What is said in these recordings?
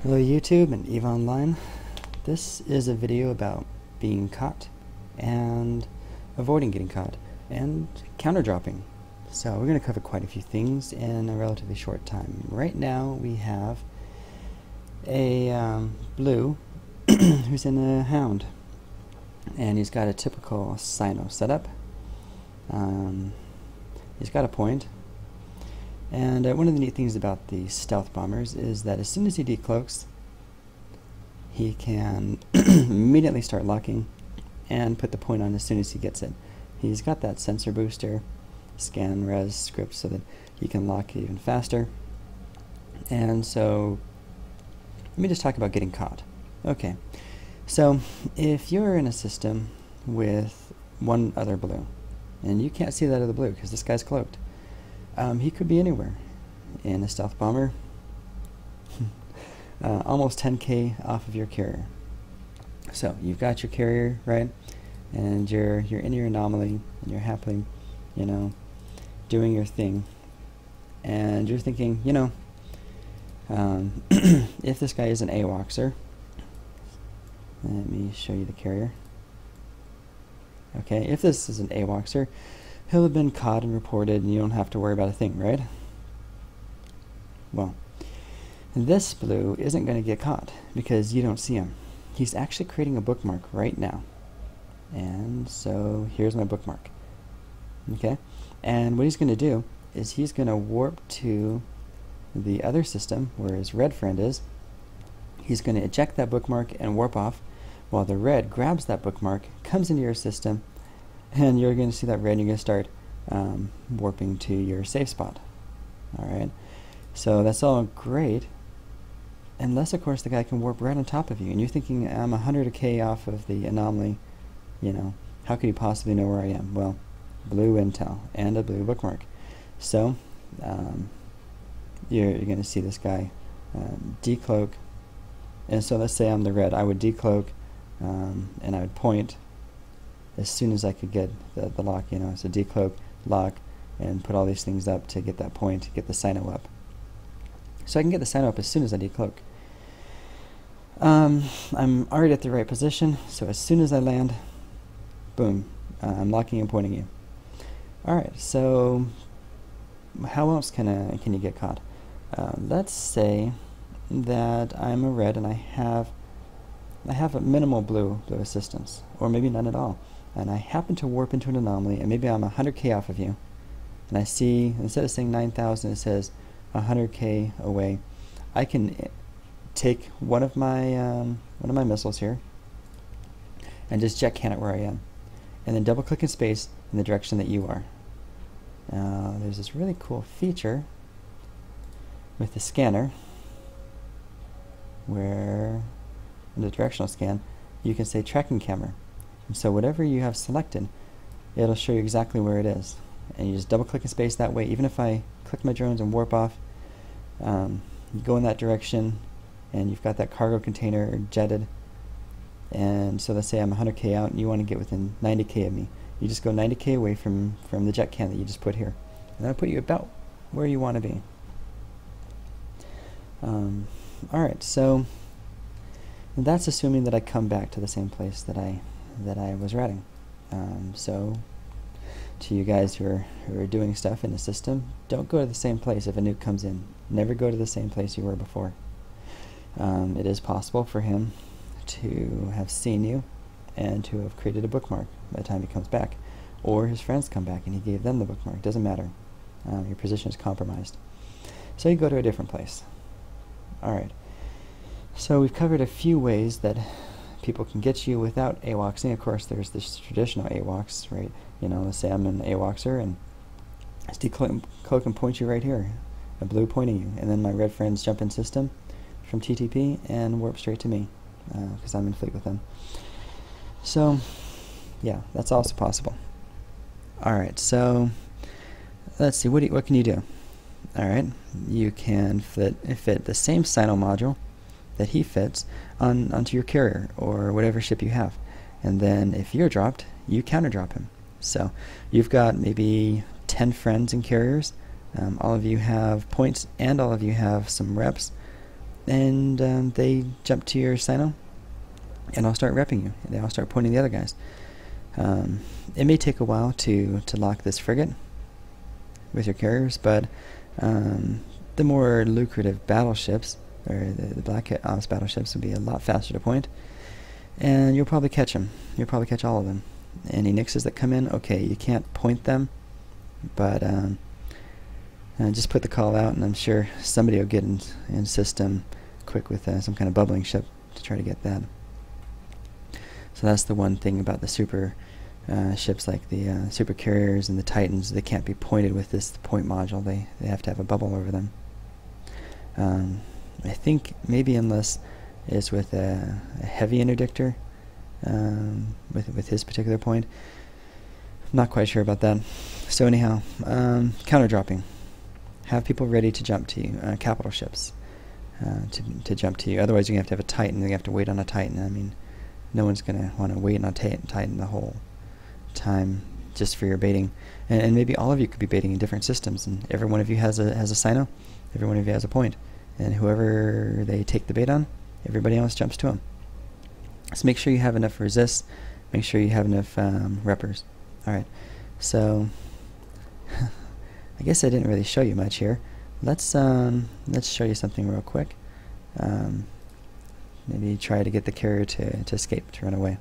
Hello YouTube and EVE Online. This is a video about being caught and avoiding getting caught and counter dropping. So we're going to cover quite a few things in a relatively short time. Right now we have a blue who's in a hound, and he's got a typical Sino setup. He's got a point. And one of the neat things about the stealth bombers is that as soon as he decloaks, he can immediately start locking and put the point on as soon as he gets it. He's got that sensor booster, scan res script, so that he can lock even faster. And so let me just talk about getting caught. Okay, so if you're in a system with one other blue, and you can't see that other blue because this guy's cloaked, he could be anywhere in a stealth bomber, almost 10k off of your carrier. So you've got your carrier, right, and you're in your anomaly, and you're happily, doing your thing, and you're thinking, if this guy is an awoxer, let me show you the carrier. Okay, if this is an awoxer, he'll have been caught and reported, and you don't have to worry about a thing, right? Well, this blue isn't going to get caught because you don't see him. He's actually creating a bookmark right now. And so here's my bookmark. Okay? And what he's going to do is he's going to warp to the other system where his red friend is. He's going to eject that bookmark and warp off, while the red grabs that bookmark, comes into your system, and you're going to see that red, and you're going to start warping to your safe spot. Alright, so that's all great, unless of course the guy can warp right on top of you, and you're thinking, I'm 100k off of the anomaly, how could he possibly know where I am? Well, blue intel and a blue bookmark. So you're going to see this guy decloak, and so let's say I'm the red, I would decloak, and I would point as soon as I could get the lock, so decloak, lock, and put all these things up to get that point, to get the Sino up. So I can get the Sino up as soon as I decloak. I'm already at the right position, so as soon as I land, boom, I'm locking and pointing you. Alright, so how else can you get caught? Let's say that I'm a red and I have a minimal blue assistance, or maybe none at all, and I happen to warp into an anomaly, and maybe I'm 100k off of you, and I see, instead of saying 9,000, it says 100k away. I can take one of my missiles here and just jet can it where I am, and then double click in space in the direction that you are. Now there's this really cool feature with the scanner where in the directional scan you can say tracking camera, and so whatever you have selected, it'll show you exactly where it is, and you just double click and space that way. Even if I click my drones and warp off, you go in that direction and you've got that cargo container jetted, and so let's say I'm 100k out and you want to get within 90k of me, you just go 90k away from the jet can that you just put here, and that'll put you about where you want to be. Alright, so that's assuming that I come back to the same place that I was ratting. So to you guys who are doing stuff in the system, don't go to the same place if a nuke comes in. Never go to the same place you were before. It is possible for him to have seen you and to have created a bookmark by the time he comes back, or his friends come back and he gave them the bookmark. Doesn't matter. Your position is compromised. So you go to a different place. Alright. So we've covered a few ways that people can get you without awoxing. Of course, there's this traditional awox, right? Let's say I'm an awoxer and I decloak and point you right here, a blue pointing you, and then my red friends jump in system from TTP and warp straight to me because I'm in fleet with them. So yeah, that's also possible. Alright, so let's see, what can you do? Alright, you can fit the same Sino module that he fits onto your carrier or whatever ship you have, and then if you're dropped, you counter drop him. So you've got maybe 10 friends in carriers, all of you have points and all of you have some reps, and they jump to your sino, and I'll start repping you. And I'll start pointing the other guys. It may take a while to lock this frigate with your carriers, but the more lucrative battleships, or the Black Ops battleships, will be a lot faster to point, and you'll probably catch them. You'll probably catch all of them. Any nixes that come in, okay, you can't point them, but just put the call out, and I'm sure somebody will get in system quick with some kind of bubbling ship to try to get that. So that's the one thing about the super ships, like the super carriers and the Titans. They can't be pointed with this point module. They have to have a bubble over them. I think maybe unless it's with a heavy interdictor with his particular point. I'm not quite sure about that. So anyhow, counter dropping. Have people ready to jump to you, capital ships to jump to you. Otherwise you're going to have a Titan. You have to wait on a Titan. I mean, no one's going to want to wait on a Titan the whole time just for your baiting. And maybe all of you could be baiting in different systems, and every one of you has a sino, every one of you has a point, and whoever they take the bait on, everybody else jumps to them. So make sure you have enough resists, make sure you have enough reppers. Alright, so I guess I didn't really show you much here. Let's show you something real quick. Maybe try to get the carrier to escape, to run away.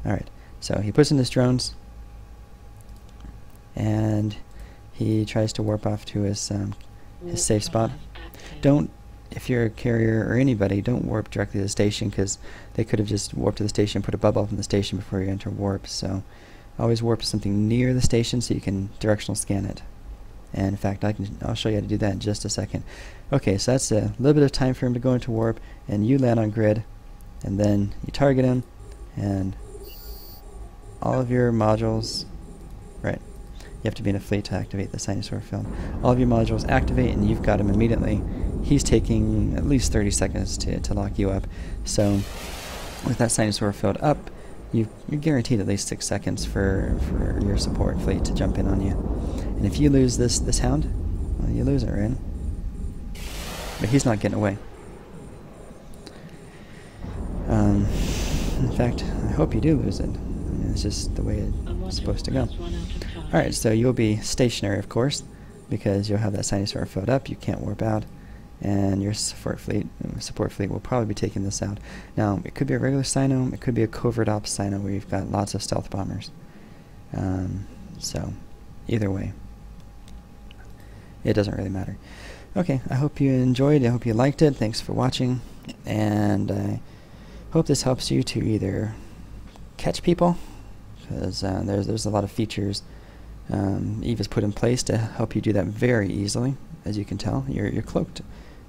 Alright, so he puts in his drones, and he tries to warp off to his safe spot. Don't, if you're a carrier or anybody, don't warp directly to the station, because they could have just warped to the station, put a bubble up in the station before you enter warp. So always warp to something near the station so you can directional scan it. And in fact, I'll show you how to do that in just a second. Okay, so that's a little bit of time for him to go into warp, and you land on grid, and then you target him, and all of your modules, right, you have to be in a fleet to activate the Sinosaur field. All of your modules activate, and you've got him immediately. He's taking at least 30 seconds to lock you up. So with that Sinosaur field up, you're guaranteed at least 6 seconds for your support fleet to jump in on you. And if you lose this hound, well, you lose it, right? But he's not getting away. In fact, I hope you do lose it. I mean, it's just the way it's supposed to go. Alright, so you'll be stationary, of course, because you'll have that Sinosaur filled up. You can't warp out, and your support fleet will probably be taking this out. Now, it could be a regular Sino, it could be a covert ops Sino where you've got lots of stealth bombers. So, either way, it doesn't really matter. Okay, I hope you enjoyed, I hope you liked it. Thanks for watching, and I hope this helps you to either catch people, because there's a lot of features Eve has put in place to help you do that very easily. As you can tell, you're cloaked,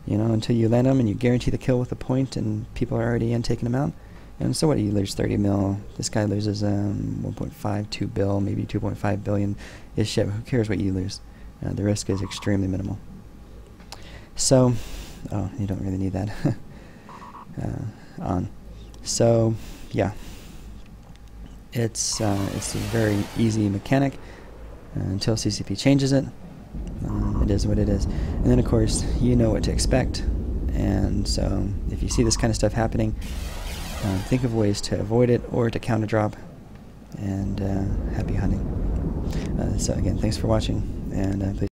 you know, until you land them, and you guarantee the kill with a point, and people are already in taking them out. And so what, you lose 30 mil, this guy loses 1.52 bill, maybe 2.5 billion is ship. Who cares what you lose? The risk is extremely minimal. So, oh, you don't really need that on. So, yeah, it's a very easy mechanic until CCP changes it. It is what it is. And then, of course, you know what to expect. And so, if you see this kind of stuff happening, think of ways to avoid it or to counter drop. And happy hunting. So again, thanks for watching, and please